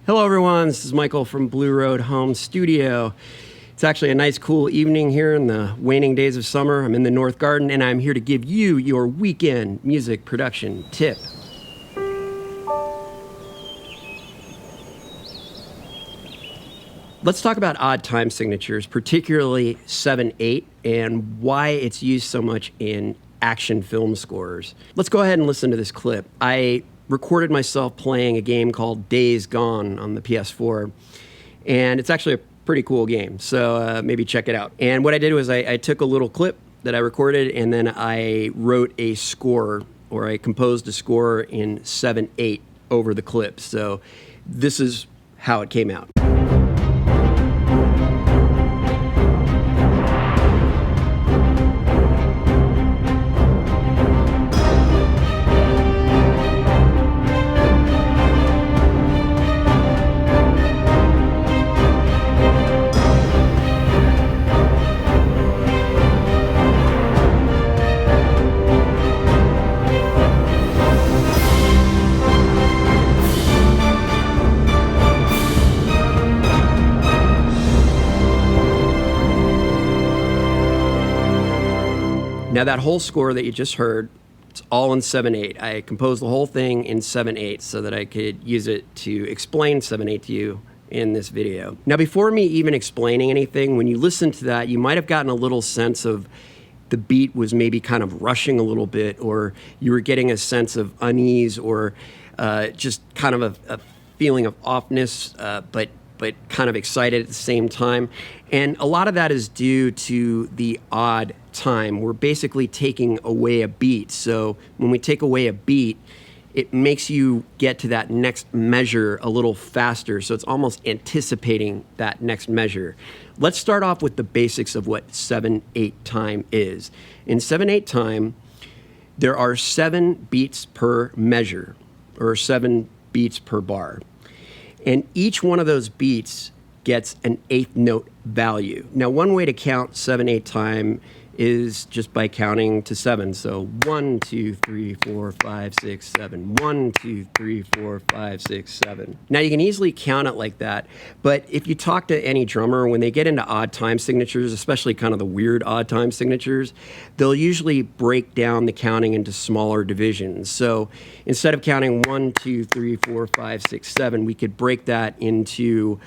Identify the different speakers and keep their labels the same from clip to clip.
Speaker 1: Hello everyone, this is Michael from Blue Road Home Studio. It's actually a nice cool evening here in the waning days of summer. I'm in the North Garden and I'm here to give you your weekend music production tip. Let's talk about odd time signatures, particularly 7/8, and why it's used so much in action film scores. Let's go ahead and listen to this clip. I recorded myself playing a game called Days Gone on the PS4, and it's actually a pretty cool game, so maybe check it out. And what I did was I took a little clip that I recorded, and then I wrote a score, or I composed a score in 7/8 over the clip. So this is how it came out. Now that whole score that you just heard, it's all in 7/8. I composed the whole thing in 7/8 so that I could use it to explain 7/8 to you in this video. Now before me even explaining anything, when you listen to that, you might have gotten a little sense of the beat was maybe kind of rushing a little bit, or you were getting a sense of unease, or just kind of a feeling of offness, but kind of excited at the same time. And a lot of that is due to the odd time. We're basically taking away a beat. So when we take away a beat, it makes you get to that next measure a little faster. So it's almost anticipating that next measure. Let's start off with the basics of what 7/8 time is. In 7/8 time, there are 7 beats per measure, or 7 beats per bar. And each one of those beats gets an 8th note value. Now, one way to count 7/8 time is just by counting to 7. So 1, 2, 3, 4, 5, 6, 7. 1, 2, 3, 4, 5, 6, 7. Now you can easily count it like that, but if you talk to any drummer, when they get into odd time signatures, especially kind of the weird odd time signatures, they'll usually break down the counting into smaller divisions. So instead of counting 1, 2, 3, 4, 5, 6, 7, we could break that into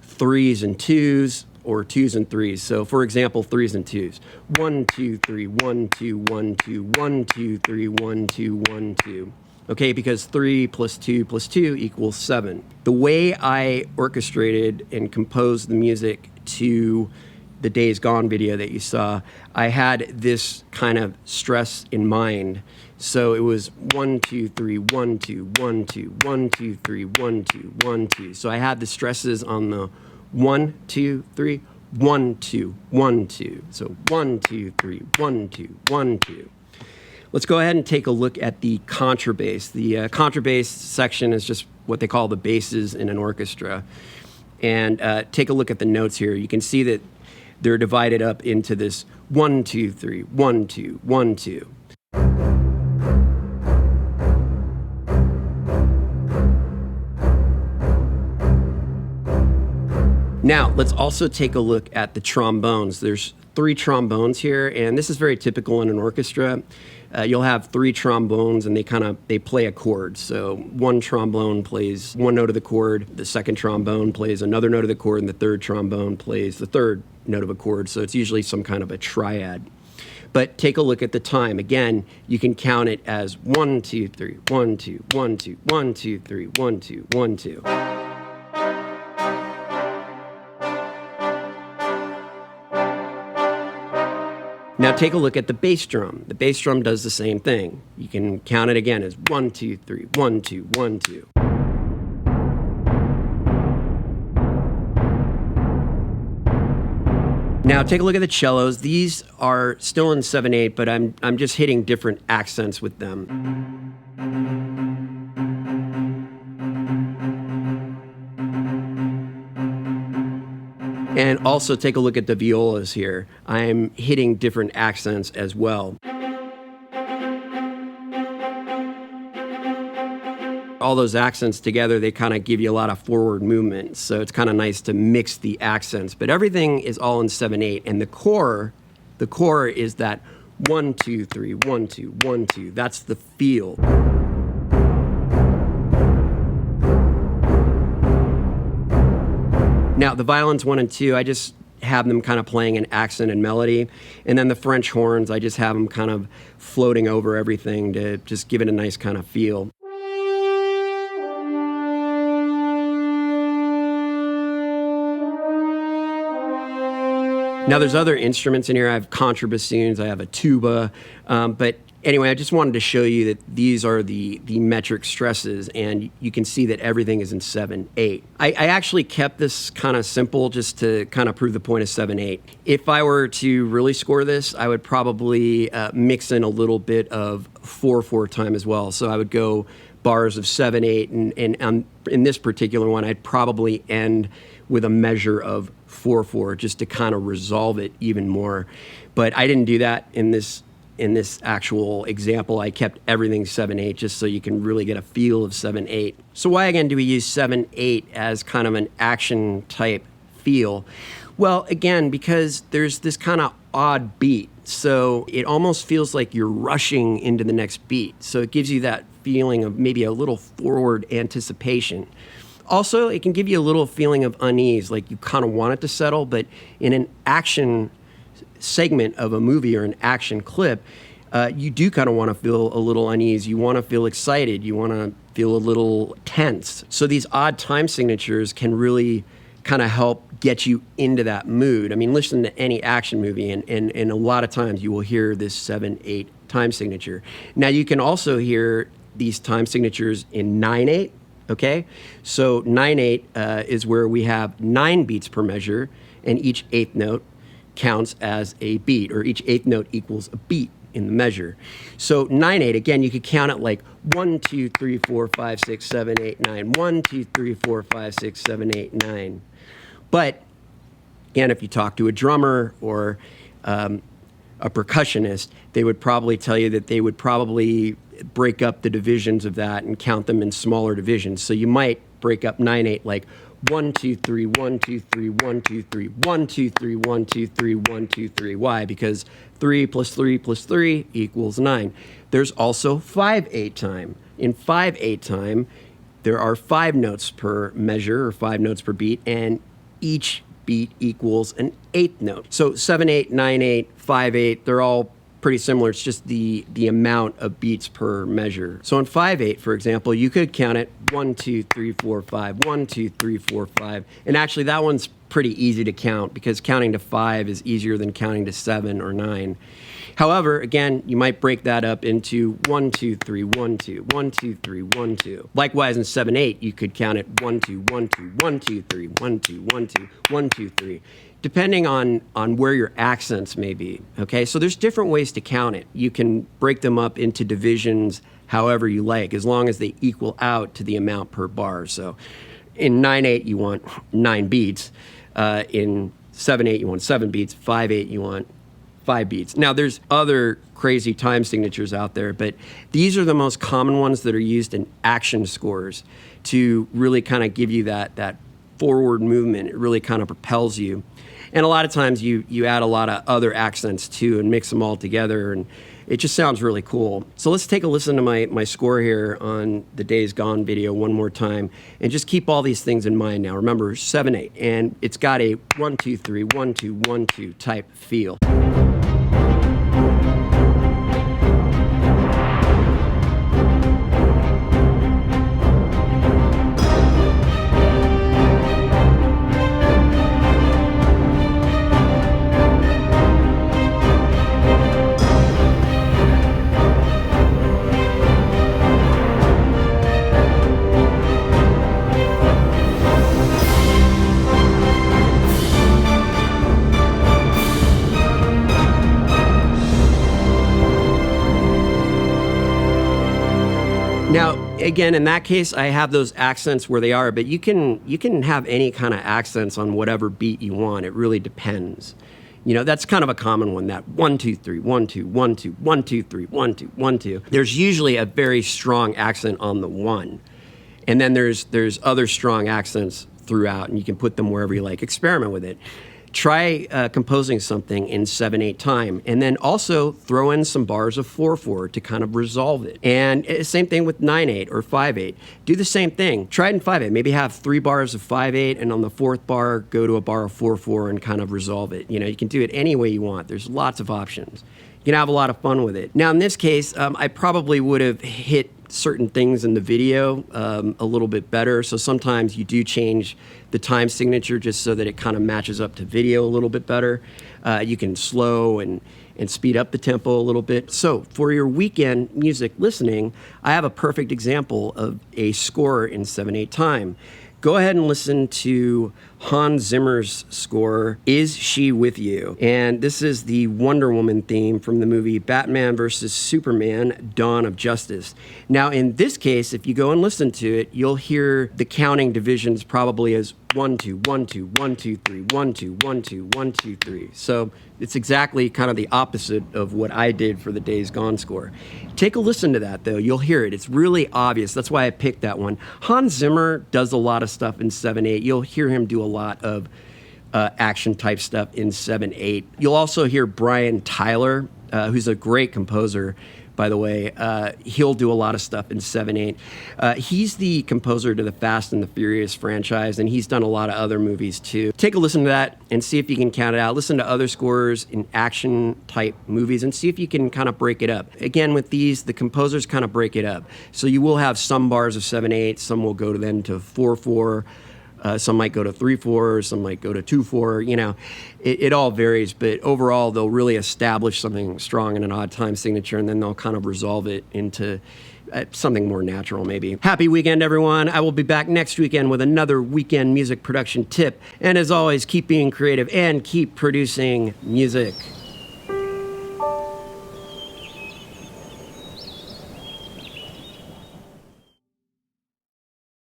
Speaker 1: 3s and 2s, or 2s and 3s. So for example, 3s and 2s. 1, 2, 3, 1, 2, 1, 2, 1, 2, 3, 1, 2, 1, 2. Okay, because 3 plus 2 plus 2 equals 7. The way I orchestrated and composed the music to the Days Gone video that you saw, I had this kind of stress in mind. So it was 1, 2, 3, 1, 2, 1, 2, 1, 2, 3, 1, 2, 1, 2. So I had the stresses on the 1, 2, 3, 1, 2, 1, 2. So 1, 2, 3, 1, 2, 1, 2. Let's go ahead and take a look at the contrabass. The contrabass section is just what they call the basses in an orchestra. And take a look at the notes here. You can see that they're divided up into this 1, 2, 3, 1, 2, 1, 2. Now, let's also take a look at the trombones. There's 3 trombones here, and this is very typical in an orchestra. You'll have 3 trombones, and they play a chord. So one trombone plays one note of the chord, the second trombone plays another note of the chord, and the third trombone plays the third note of a chord. So it's usually some kind of a triad. But take a look at the time. Again, you can count it as 1, 2, 3, 1, 2, 1, 2, 1, 2, 3, 1, 2, 1, 2. Now take a look at the bass drum. The bass drum does the same thing. You can count it again as 1, 2, 3, 1, 2, 1, 2. Now take a look at the cellos. These are still in 7/8, but I'm just hitting different accents with them. And also take a look at the violas here. I'm hitting different accents as well. all those accents together, they kind of give you a lot of forward movement. So it's kind of nice to mix the accents. But everything is all in 7/8, and the core is that 1 2 3 1 2 1 2. That's the feel. Now the violins 1 and 2, I just have them kind of playing an accent and melody, and then the French horns, I just have them kind of floating over everything to just give it a nice kind of feel. Now there's other instruments in here. I have contrabassoons, I have a tuba, but anyway, I just wanted to show you that these are the metric stresses, and you can see that everything is in 7/8. I actually kept this kind of simple just to kind of prove the point of 7/8. If I were to really score this, I would probably mix in a little bit of 4/4 time as well. So I would go bars of 7/8, and in this particular one, I'd probably end with a measure of 4/4 just to kind of resolve it even more. But I didn't do that in this actual example. I kept everything 7/8 just so you can really get a feel of 7/8. So why again do we use 7/8 as kind of an action type feel? Well, again, because there's this kind of odd beat. So it almost feels like you're rushing into the next beat. So it gives you that feeling of maybe a little forward anticipation. Also, it can give you a little feeling of unease, like you kind of want it to settle, but in an action segment of a movie or an action clip, you do kind of want to feel a little unease. You want to feel excited. You want to feel a little tense. So these odd time signatures can really kind of help get you into that mood. I mean, listen to any action movie, and a lot of times you will hear this 7/8 time signature. Now, you can also hear these time signatures in 9/8. Okay, so 9/8 is where we have 9 beats per measure, and each eighth note counts as a beat, or each eighth note equals a beat in the measure. So 9/8, again, you could count it like 1 2 3 4 5 6 7 8 9. 1 2 3 4 5 6 7 8 9. But again, if you talk to a drummer or a percussionist, they would probably tell you that they would probably break up the divisions of that and count them in smaller divisions. So you might break up 9/8 like 1 2 3 1 2 3 1 2 3 1 2 3 1 2 3 1 2 3. Why? Because 3 plus 3 plus 3 equals 9. There's also 5/8 time. In 5/8 time, there are 5 notes per measure, or 5 notes per beat, and each beat equals an eighth note. So 7/8, 9/8, 5/8, they're all pretty similar. It's just the amount of beats per measure. So in 5/8, for example, you could count it 1 2 3 4 5, 1 2 3 4 5. And actually that one's pretty easy to count because counting to 5 is easier than counting to 7 or 9. However, again, you might break that up into 1 2 3 1 2, 1 2 3 1 2. Likewise in 7/8, you could count it 1 2 1 2, 1 2 3 1 2 1 2 1 2 3. Depending on where your accents may be, okay? So there's different ways to count it. You can break them up into divisions however you like, as long as they equal out to the amount per bar. So in 9/8, you want 9 beats. In 7/8, you want 7 beats. 5/8, you want 5 beats. Now, there's other crazy time signatures out there, but these are the most common ones that are used in action scores to really kind of give you that forward movement. It really kind of propels you. And a lot of times you add a lot of other accents too and mix them all together, and it just sounds really cool. So let's take a listen to my score here on the Days Gone video one more time, and just keep all these things in mind now. Remember, 7/8, and it's got a 1 2 3 1 2 1 2 type feel. Now, again, in that case, I have those accents where they are, but you can have any kind of accents on whatever beat you want. It really depends. You know, that's kind of a common one, that 1 2 3 1 2 1 2 1 2 3 1 2 1 2. There's usually a very strong accent on the 1. And then there's other strong accents throughout, and you can put them wherever you like. Experiment with it. Try composing something in 7/8 time, and then also throw in some bars of 4/4 to kind of resolve it. And same thing with 9/8 or 5/8. Do the same thing. Try it in 5/8. Maybe have 3 bars of 5/8, and on the 4th bar, go to a bar of 4/4 and kind of resolve it. You know, you can do it any way you want. There's lots of options. You can have a lot of fun with it. Now, in this case, I probably would have hit certain things in the video a little bit better. So sometimes you do change the time signature just so that it kind of matches up to video a little bit better. You can slow and speed up the tempo a little bit. So for your weekend music listening, I have a perfect example of a score in 7/8 time. Go ahead and listen to Hans Zimmer's score, Is She With You? And this is the Wonder Woman theme from the movie Batman vs. Superman, Dawn of Justice. Now, in this case, if you go and listen to it, you'll hear the counting divisions probably as 1, 2, 1, 2, 1, 2, 3, 1, 2, 1, 2, 1, 2, 3. So it's exactly kind of the opposite of what I did for the Days Gone score. Take a listen to that, though. You'll hear it. It's really obvious. That's why I picked that one. Hans Zimmer does a lot of stuff in 7/8. You'll hear him do a lot of action type stuff in 7/8. You'll also hear Brian Tyler, who's a great composer, by the way. He'll do a lot of stuff in 7/8. He's the composer to the Fast and the Furious franchise, and he's done a lot of other movies too. Take a listen to that and see if you can count it out. Listen to other scores in action type movies and see if you can kind of break it up. Again, with these, the composers kind of break it up. So you will have some bars of 7/8, some will go to then to 4/4. Some might go to 3/4, some might go to 2/4. You know, it all varies, but overall they'll really establish something strong in an odd time signature, and then they'll kind of resolve it into something more natural, maybe. Happy weekend, everyone. I will be back next weekend with another weekend music production tip. And as always, keep being creative and keep producing music.